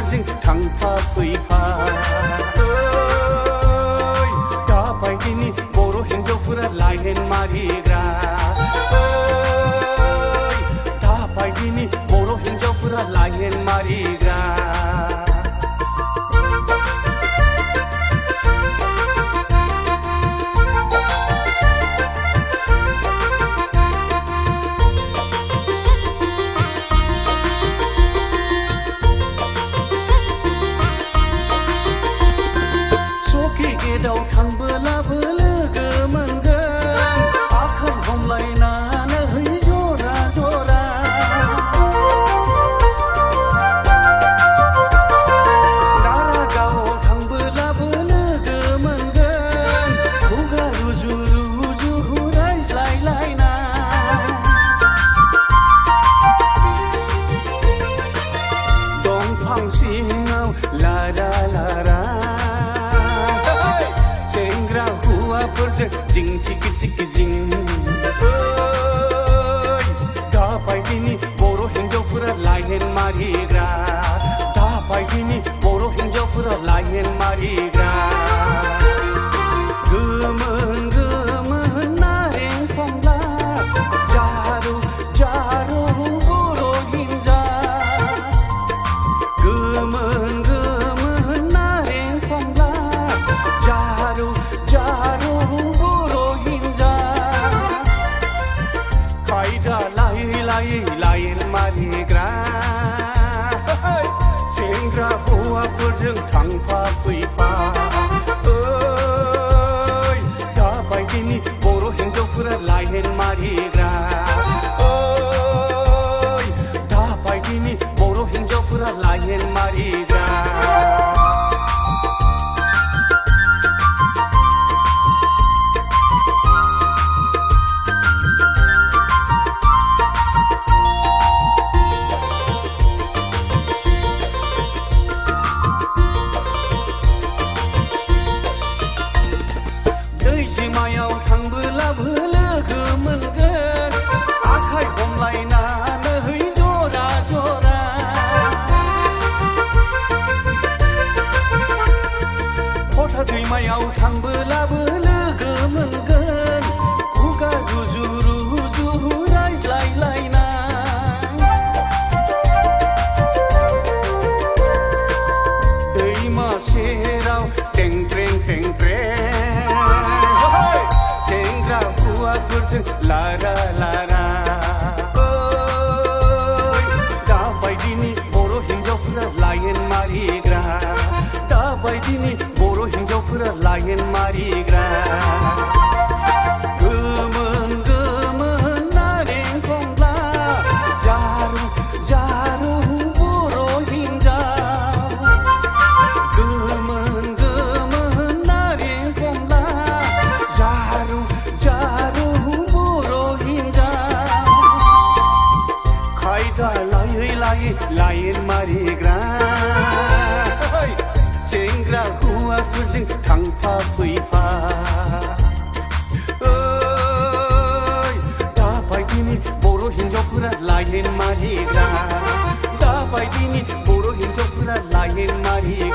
हौवाफोरजों थांफा फैफा दाबायदिनि बर' हिन्जावफोरा लाइमोन मारिग्रा दाबायदिनि बर' हिन्जावफोरा लाइमोन मारिग्रा गेदाव थांबोलाबो लोगो मोनगोन आखाइ हमलायनानै जरा जरा दारागावआव थांबोलाबो लोगो मोनगोन खुगा रुजु रुजु रायज्लायलायनाय दंफां सिङाव लारा लारा हौवाफोरजों जिं चिकि चिकि जिं दाबायदिनि बर' हिन्जावफोरा लाइमोन मारिग्रा दाबायदिनि बर' हिन्जावफोरा लाइमोन मारिग्रा गोमोन गोमोन नारें खमला जारौ जारौ बर' हिन्जाव गोमोन गोमोन नारें खमला जारौ जारौ बर' हिन्जाव खायदा लायै लायै लाइन मारिग्रा सेंग्रा हौवाफोरजों थांफा फैफा दाबायदिनि बर' हिन्जावफोरा लाइन मारिग्रा दाबायदिनि बर' हिन्जावफोरा लाइन मारिग्रा दैजिमायाव थांबोलाबो लोगो मोनगोन आखाइ हमलायनानै जरा जरा फथा दैमायाव थांबोलाबो लोगो मोनगोन खुगा रुजु रुजु रायज्लायलायनाय दैमा सेराव टेंट्रें टेंट्रें सेंग्रा हौवाफोरजों लारा लारा दाबायदिनि बर' हिन्जावफोरा लाइन मारिग्रा दाबायदिनि बर' हिन्जावफोरा लाइन मारिग्रा गोमोन गोमोन नारें खमला जारौ जारौ बर' हिन्जाव गोमोन गोमोन नारें खमला जारौ जारौ बर' हिन्जाव खायदा लायै लायै लाइन मारिग्रा सेंग्रा हौवाफोरजों थांफा फैफा दाबायदिनि बर' हिन्जावफोरा लाइन मारिग्रा दाबायदिनि बर' हिन्जावफोरा लाइन मारिग्रा